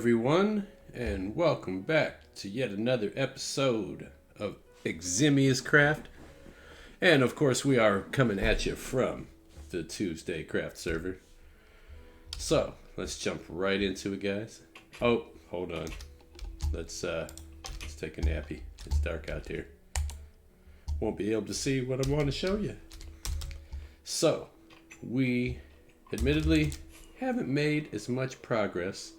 everyone, and welcome back to yet another episode of TuesdayCraft. And of course, we are coming at you from the TuesdayCraft server. So, let's jump right into it, guys. Oh, hold on. Let's take a nappy. It's dark out there. Won't be able to see what I want to show you. So, we admittedly haven't made as much progress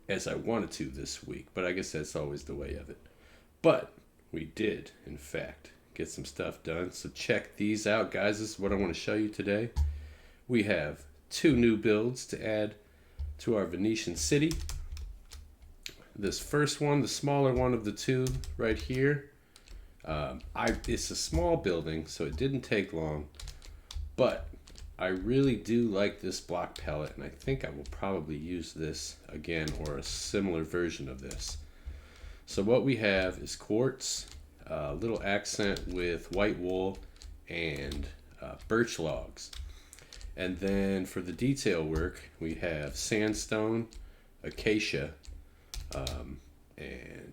as I wanted to this week, but I guess that's always the way of it. But we did, in fact, get some stuff done. So check these out, guys. This is what I want to show you today. We have 2 new builds to add to our Venetian city. This first one, the smaller one of the 2 right here, it's a small building, so it didn't take long, but I really do like this block palette, and I think I will probably use this again, or a similar version of this. So what we have is quartz, a little accent with white wool and birch logs. And then for the detail work, we have sandstone, acacia, and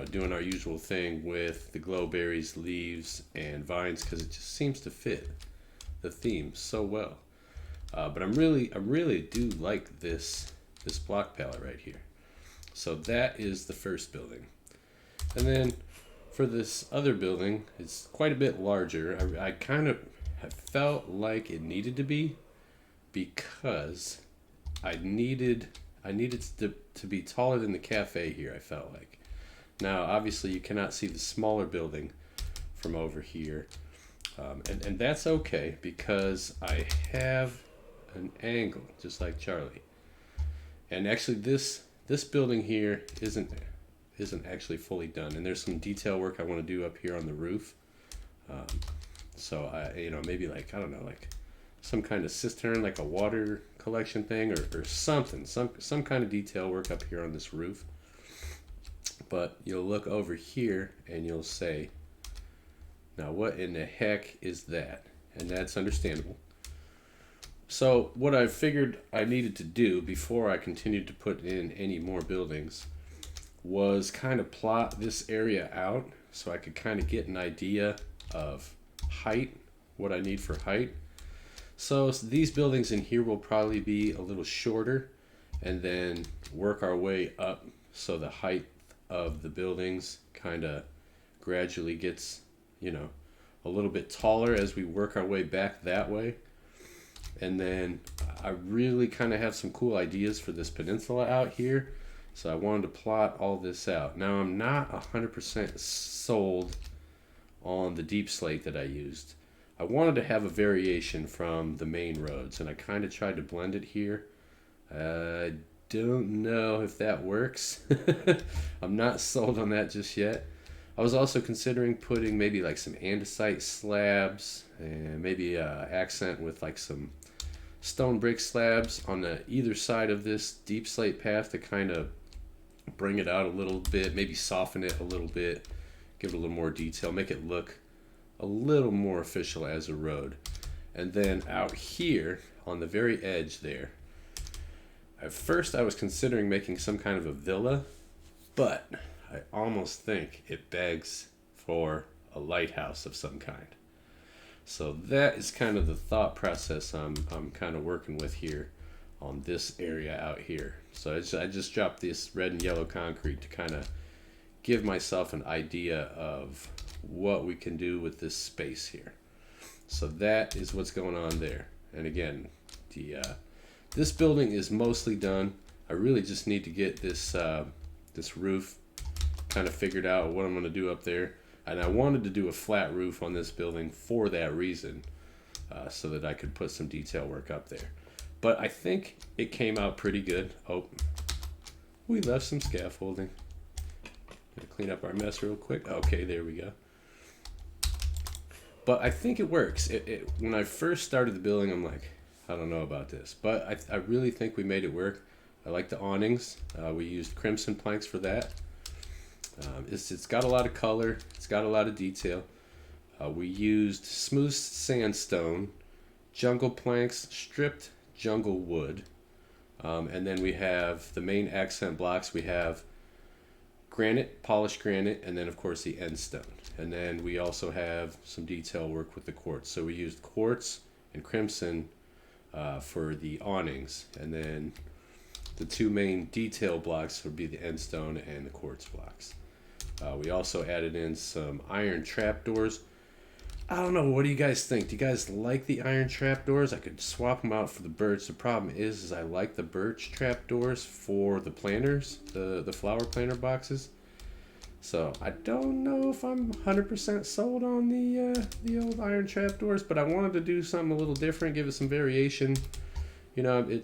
doing our usual thing with the glowberries, leaves, and vines, because it just seems to fit the theme so well. But I really do like this block palette right here. So that is the first building. And then for this other building, it's quite a bit larger. I kind of have felt like it needed to be, because I needed to be taller than the cafe here, I felt like. Now obviously you cannot see the smaller building from over here. And that's okay, because I have an angle just like Charlie. And actually this building here isn't actually fully done, and there's some detail work I want to do up here on the roof. So I maybe like some kind of cistern, like a water collection thing, or something, some kind of detail work up here on this roof. But you'll look over here and you'll say, now what in the heck is that? And that's understandable. So what I figured I needed to do before I continued to put in any more buildings was kind of plot this area out, so I could kind of get an idea of height, what I need for height. So these buildings in here will probably be a little shorter, and then work our way up so the height of the buildings kind of gradually gets a little bit taller as we work our way back that way. And then I really kind of have some cool ideas for this peninsula out here, so I wanted to plot all this out. Now I'm not 100% sold on the deep slate that I used. I wanted to have a variation from the main roads, and I kind of tried to blend it here. I don't know if that works. I'm not sold on that just yet. I was also considering putting maybe like some andesite slabs, and maybe accent with like some stone brick slabs on the either side of this deep slate path to kind of bring it out a little bit, maybe soften it a little bit, give it a little more detail, make it look a little more official as a road. And then out here on the very edge there, at first I was considering making some kind of a villa, but I almost think it begs for a lighthouse of some kind. So that is kind of the thought process I'm kind of working with here on this area out here. So I just dropped this red and yellow concrete to kind of give myself an idea of what we can do with this space here. So that is what's going on there. And again, this building is mostly done. I really just need to get this roof kind of figured out, what I'm going to do up there. And I wanted to do a flat roof on this building for that reason, so that I could put some detail work up there. But I think it came out pretty good. Oh, we left some scaffolding. Gonna clean up our mess real quick. Okay, there we go. But I think it works. When I first started the building, I'm like, I don't know about this, but I really think we made it work. I like the awnings. We used crimson planks for that. It's got a lot of color. It's got a lot of detail. We used smooth sandstone, jungle planks, stripped jungle wood, And then we have the main accent blocks. We have granite, polished granite, and then of course the end stone. And then we also have some detail work with the quartz. So we used quartz and crimson for the awnings, and then the two main detail blocks would be the end stone and the quartz blocks. We also added in some iron trapdoors. I don't know, what do you guys think? Do you guys like the iron trapdoors? I could swap them out for the birch. The problem is I like the birch trapdoors for the planters, the flower planter boxes. So I don't know if I'm 100% sold on the old iron trapdoors, but I wanted to do something a little different, give it some variation. You know,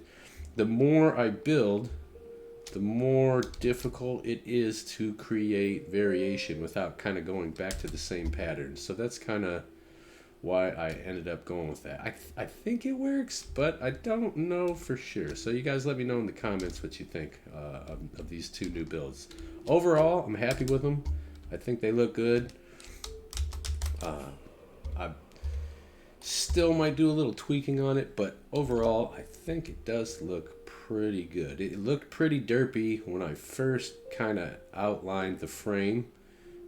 the more I build, the more difficult it is to create variation without kind of going back to the same pattern. So that's kind of why I ended up going with that. I think it works, but I don't know for sure. So you guys let me know in the comments what you think of these two new builds. Overall, I'm happy with them. I think they look good. I still might do a little tweaking on it, but overall, I think it does look pretty good. It looked pretty derpy when I first kind of outlined the frame,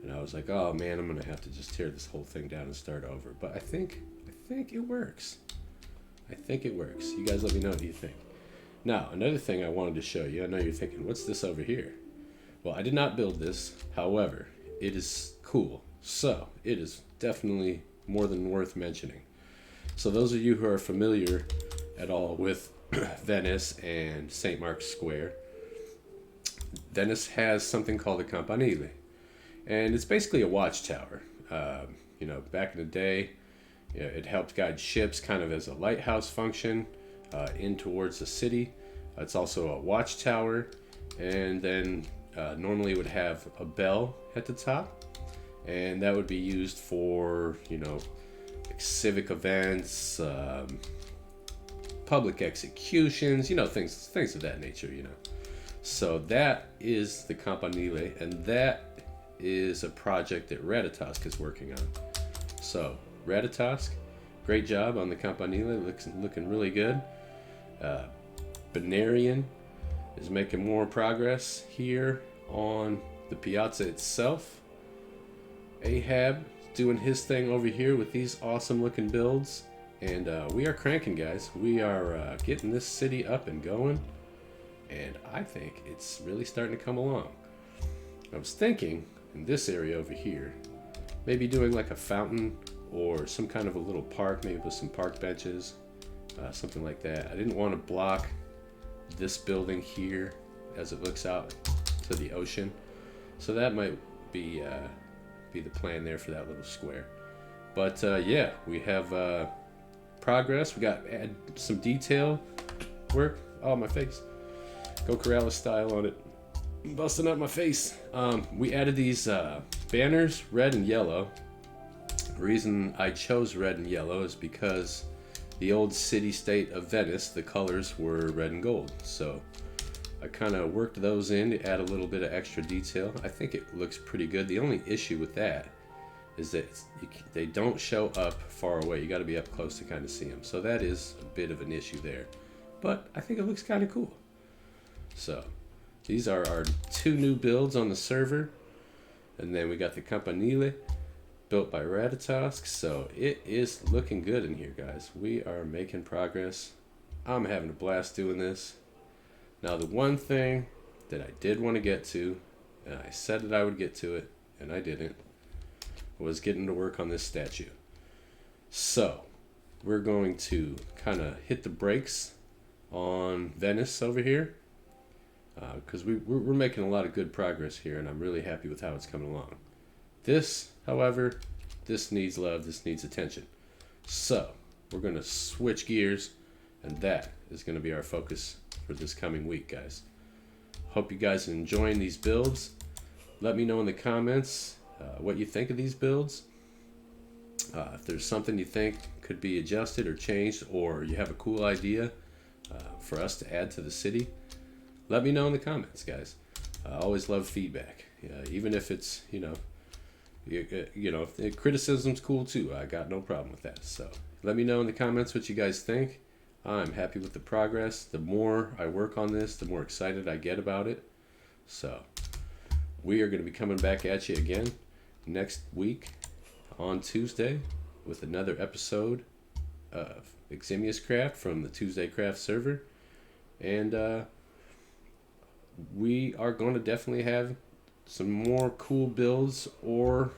and I was like, oh man, I'm gonna have to just tear this whole thing down and start over. But I think it works. I think it works. You guys let me know what you think. Now, another thing I wanted to show you. I know you're thinking, what's this over here? Well, I did not build this. However, it is cool. So it is definitely more than worth mentioning. So those of you who are familiar at all with Venice and St. Mark's Square, Venice has something called a campanile, and it's basically a watchtower. You know, back in the day, it helped guide ships kind of as a lighthouse function in towards the city. It's also a watchtower, and then normally it would have a bell at the top, and that would be used for, you know, like civic events, public executions, you know, things of that nature, you know. So that is the campanile, and that is a project that Ratatosk is working on. So Ratatosk, great job on the campanile, looking really good. Venetian is making more progress here on the piazza itself. Ahab doing his thing over here with these awesome looking builds, and we are cranking, guys. We are getting this city up and going, and I think it's really starting to come along. I was thinking in this area over here, maybe doing like a fountain or some kind of a little park, maybe with some park benches, something like that. I didn't want to block this building here as it looks out to the ocean, so that might be the plan there for that little square. But yeah, we have progress. We got add some detail work. Oh, my face. Go Corrales style on it. Busting up my face. We added these banners, red and yellow. The reason I chose red and yellow is because the old city-state of Venice, the colors were red and gold. So I kind of worked those in to add a little bit of extra detail. I think it looks pretty good. The only issue with that is that they don't show up far away. You got to be up close to kind of see them. So that is a bit of an issue there. But I think it looks kind of cool. So these are our two new builds on the server. And then we got the campanile built by Ratatosk. So it is looking good in here, guys. We are making progress. I'm having a blast doing this. Now, the one thing that I did want to get to, and I said that I would get to it, and I didn't, was getting to work on this statue. So we're going to kind of hit the brakes on Venice over here, because we're making a lot of good progress here, and I'm really happy with how it's coming along. This, however, this needs love, this needs attention. So we're going to switch gears, and that is going to be our focus for this coming week, guys. Hope you guys are enjoying these builds. Let me know in the comments what you think of these builds. If there's something you think could be adjusted or changed, or you have a cool idea for us to add to the city, let me know in the comments, guys. I always love feedback, even if it's, criticism's cool too. I got no problem with that. So let me know in the comments what you guys think. I'm happy with the progress. The more I work on this, the more excited I get about it. So we are going to be coming back at you again next week on Tuesday with another episode of TuesdayCraft from the TuesdayCraft server. And we are going to definitely have some more cool builds or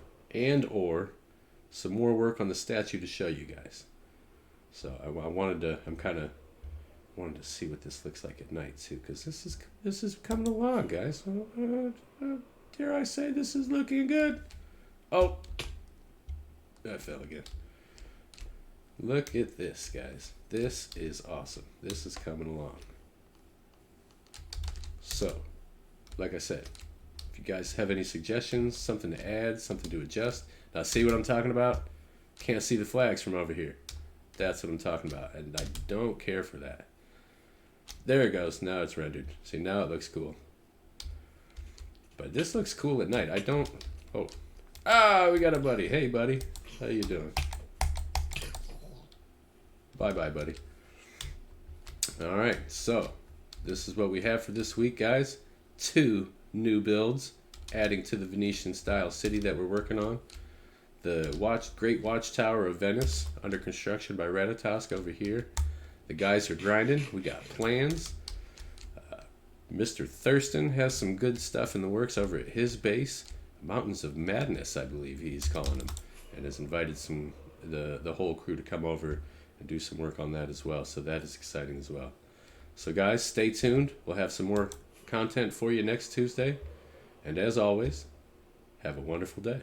some more work on the statue to show you guys. So I wanted to see what this looks like at night too, because this is coming along, guys. Dare I say this is looking good? Oh, I fell again. Look at this, guys. This is awesome. This is coming along. So, like I said, if you guys have any suggestions, something to add, something to adjust. Now, see what I'm talking about? Can't see the flags from over here. That's what I'm talking about, and I don't care for that. There it goes. Now it's rendered. See, now it looks cool. But this looks cool at night. I don't... Oh. Ah, we got a buddy. Hey, buddy. How you doing? Bye-bye, buddy. All right, so this is what we have for this week, guys. 2 new builds, adding to the Venetian style city that we're working on. The Great Watchtower of Venice, under construction by Ratatosk over here. The guys are grinding. We got plans. Mr. Thurston has some good stuff in the works over at his base. Mountains of Madness, I believe he's calling them. And has invited the whole crew to come over and do some work on that as well. So that is exciting as well. So guys, stay tuned. We'll have some more content for you next Tuesday. And as always, have a wonderful day.